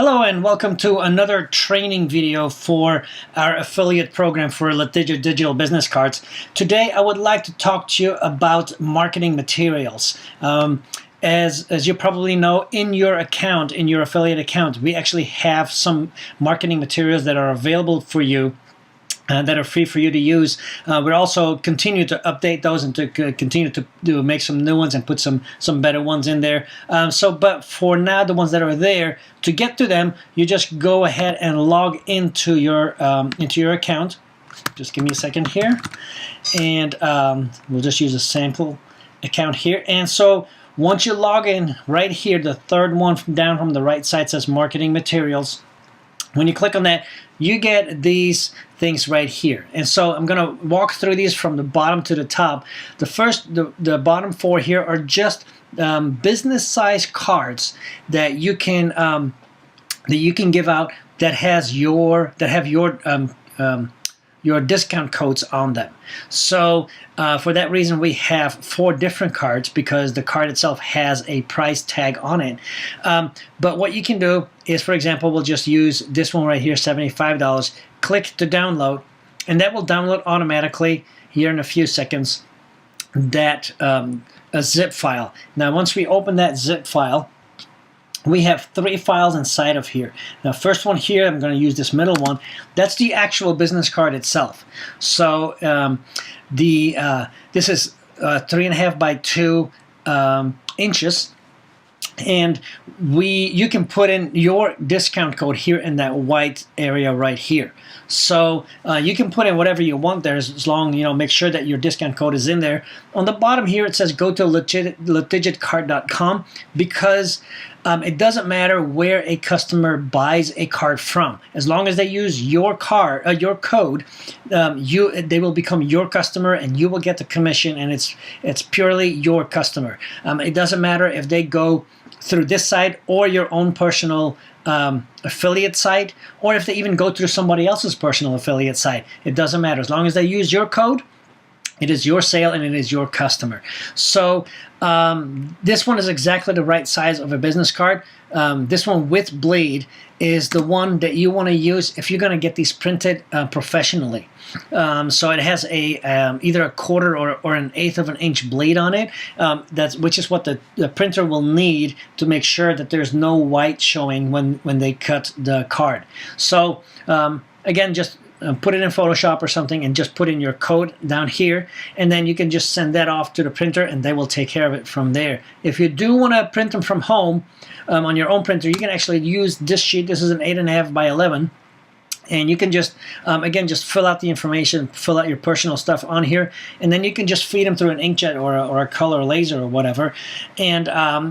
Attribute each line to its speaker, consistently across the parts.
Speaker 1: Hello and welcome to another training video for our affiliate program for Litigia Digital Business Cards. Today I would like to talk to you about marketing materials. As you probably know, in your account, in your affiliate account, we actually have some marketing materials that are available for you that are free for you to use. We're also continue to update those and to continue to make some new ones and put some better ones in there. But for now, the ones that are there, to get to them, you just go ahead and log into your account. Just give me a second here, and we'll just use a sample account here. And so once you log in, right here, the third one down from the right side says Marketing Materials. When you click on that, you get these things right here. And so I'm going to walk through these from the bottom to the top. The bottom four here are just business size cards that you can give out that have your discount codes on them. So for that reason, we have 4 different cards because the card itself has a price tag on it. But what you can do is, for example, we'll just use this one right here, $75. Click to download, and that will download automatically here in a few seconds that a zip file. Now, once we open that zip file, we have 3 files inside of here. Now, first one here, I'm going to use this middle one. That's the actual business card itself. So this is 3.5 by 2 inches, and you can put in your discount code here in that white area right here. So you can put in whatever you want there, as long make sure that your discount code is in there. On the bottom here, it says go to litigitcard.com because it doesn't matter where a customer buys a card from. As long as they use your code, they will become your customer, and you will get the commission, and it's purely your customer. It doesn't matter if they go through this site or your own personal affiliate site, or if they even go through somebody else's personal affiliate site. It doesn't matter. As long as they use your code, it is your sale and it is your customer. So this one is exactly the right size of a business card. This one with bleed is the one that you want to use if you're going to get these printed professionally. So it has either a 1/4 or an 1/8 of an inch bleed on it, which is what the printer will need to make sure that there's no white showing when they cut the card. So again, just put it in Photoshop or something and just put in your code down here, and then you can just send that off to the printer and they will take care of it from there. If you do want to print them from home on your own printer, you can actually use this sheet. This is an 8.5 by 11. And you can just, again, just fill out the information, fill out your personal stuff on here, and then you can just feed them through an inkjet or a color laser or whatever. And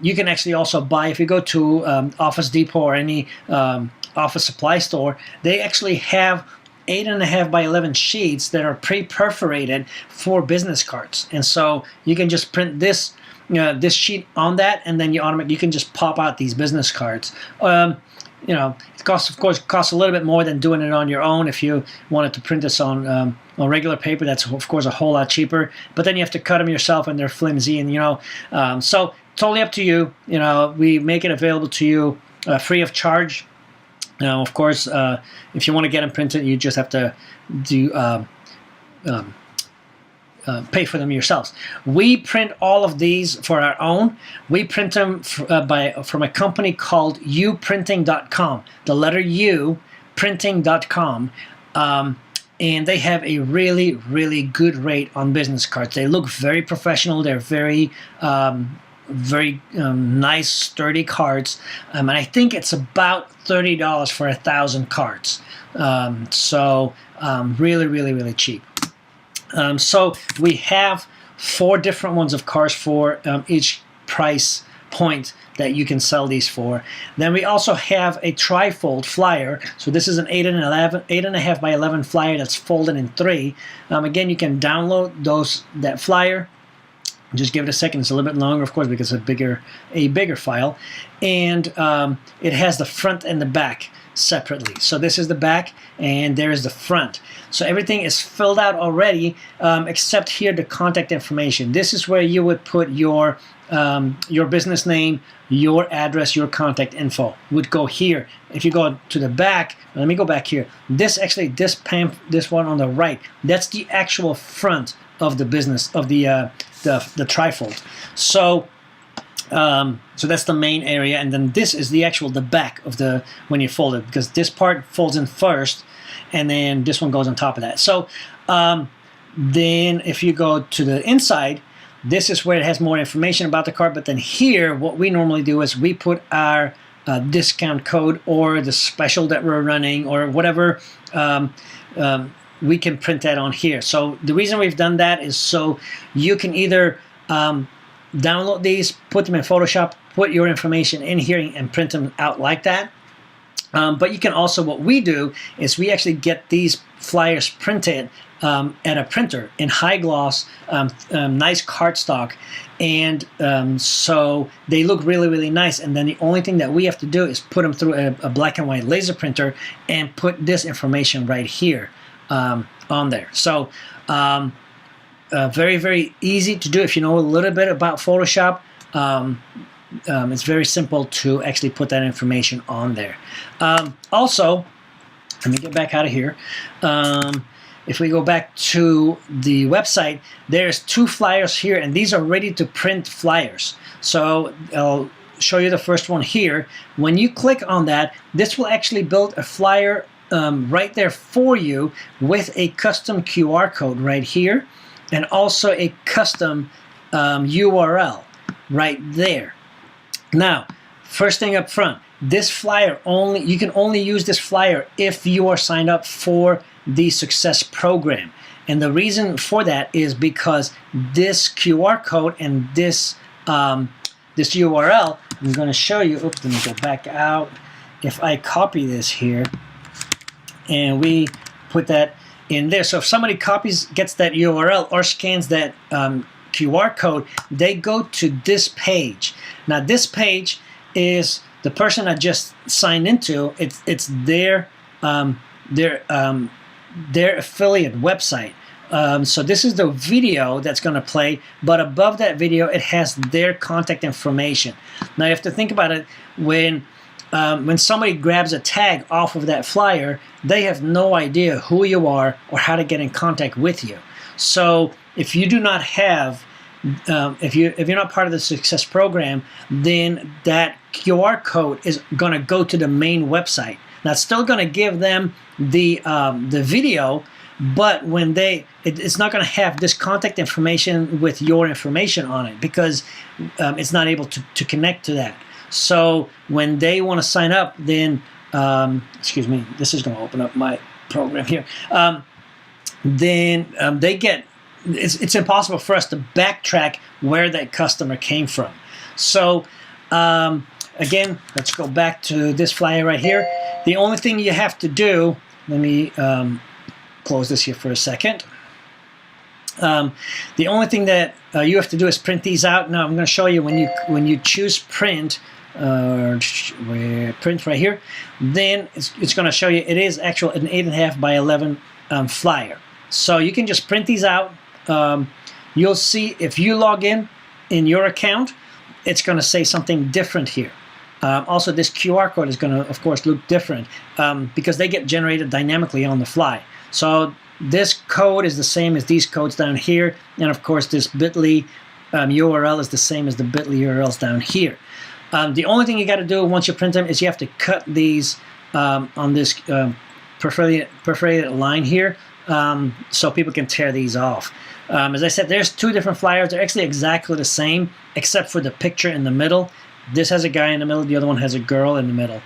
Speaker 1: you can actually also buy, if you go to Office Depot or any office supply store, they actually have 8.5 by 11 sheets that are pre-perforated for business cards. And so you can just print this sheet on that, and then you can just pop out these business cards. It costs a little bit more than doing it on your own. If you wanted to print this on regular paper, that's of course a whole lot cheaper. But then you have to cut them yourself, and they're flimsy, and so totally up to you. We make it available to you free of charge. Now, of course, if you want to get them printed, you just have to pay for them yourselves. We print all of these for our own. We print them from a company called uprinting.com. The letter U, printing.com. And they have a really, really good rate on business cards. They look very professional. They're very nice, sturdy cards, and I think it's about $30 for 1,000 cards. So really, really, really cheap. So we have 4 different ones of cards for each price point that you can sell these for. Then we also have a trifold flyer. So this is an 8.5 by 11 flyer that's folded in 3. Again, you can download that flyer. Just give it a second. It's a little bit longer, of course, because it's a bigger file, and it has the front and the back separately. So this is the back, and there is the front. So everything is filled out already, except here the contact information. This is where you would put your business name, your address, your contact info would go here. If you go to the back, let me go back here. This one on the right, that's the actual front of the business of the trifold. So so that's the main area, and then this is the back of the when you fold it, because this part folds in first, and then this one goes on top of that. So then if you go to the inside, this is where it has more information about the card. But then here, what we normally do is we put our discount code or the special that we're running or whatever. We can print that on here. So the reason we've done that is so you can either download these, put them in Photoshop, put your information in here and print them out like that. But you can also, what we do is we actually get these flyers printed at a printer in high gloss, nice cardstock, and so they look really, really nice. And then the only thing that we have to do is put them through a black and white laser printer and put this information right here on there. So very, very easy to do if you know a little bit about Photoshop. It's very simple to actually put that information on there. Also, let me get back out of here. If we go back to the website, there's 2 flyers here, and these are ready to print flyers. So I'll show you the first one here. When you click on that, this will actually build a flyer right there for you with a custom QR code right here, and also a custom URL right there. Now, first thing up front, this flyer you can only use this flyer if you are signed up for the Success Program. And the reason for that is because this QR code and this this URL, I'm going to show you. Oops, let me go back out. If I copy this here and we put that in there, so if somebody gets that URL or scans that QR code, they go to this page. Now this page is the person that just signed into. It's their affiliate website. So this is the video that's going to play, but above that video it has their contact information. Now you have to think about it. When somebody grabs a tag off of that flyer, they have no idea who you are or how to get in contact with you. So if you do not have, if you're not part of the Success Program, then that QR code is going to go to the main website. Now it's still going to give them the video, but when it's not going to have this contact information with your information on it, because it's not able to connect to that. So when they want to sign up, then excuse me, this is going to open up my program here. Then they get, it's impossible for us to backtrack where that customer came from. So again, let's go back to this flyer right here. The only thing you have to do, let me close this here for a second. The only thing that you have to do is print these out. Now I'm going to show you when you choose print, print right here, then it's going to show you it is actual an 8.5 by 11 flyer. So you can just print these out. You'll see if you log in your account, it's going to say something different here. Also, this QR code is going to, of course, look different because they get generated dynamically on the fly. So this code is the same as these codes down here, and of course this bit.ly URL is the same as the bit.ly URLs down here. The only thing you got to do once you print them is you have to cut these on this perforated line here, so people can tear these off. As I said, there's 2 different flyers. They're actually exactly the same, except for the picture in the middle. This has a guy in the middle. The other one has a girl in the middle.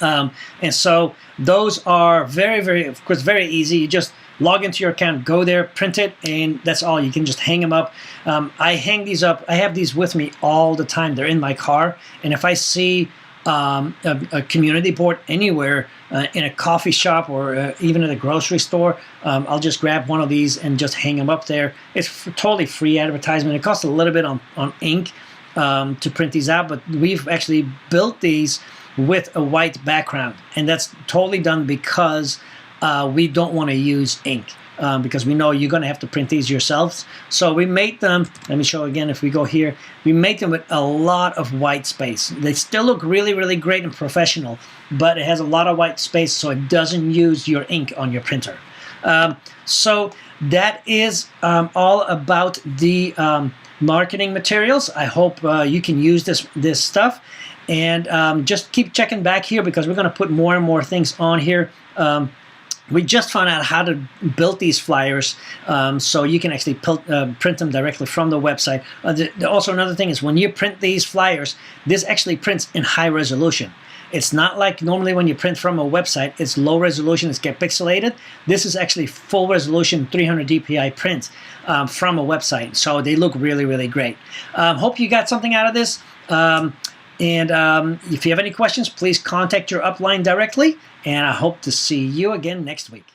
Speaker 1: And so those are very, very, of course, very easy. You just log into your account, go there, print it, and that's all. You can just hang them up. I hang these up. I have these with me all the time. They're in my car. And if I see a community board anywhere, in a coffee shop or even at a grocery store, I'll just grab one of these and just hang them up there. It's totally free advertisement. It costs a little bit on ink to print these out, but we've actually built these with a white background, and that's totally done because we don't want to use ink. Because we know you're going to have to print these yourselves. So we made them, let me show again if we go here, we make them with a lot of white space. They still look really, really great and professional, but it has a lot of white space so it doesn't use your ink on your printer. So that is all about the marketing materials. I hope you can use this stuff. And just keep checking back here because we're going to put more and more things on here. We just found out how to build these flyers, so you can actually print them directly from the website. Also, another thing is when you print these flyers, this actually prints in high resolution. It's not like normally when you print from a website, it's low resolution, it's get pixelated. This is actually full resolution 300 dpi print from a website, so they look really, really great. Hope you got something out of this. If you have any questions, please contact your upline directly, and I hope to see you again next week.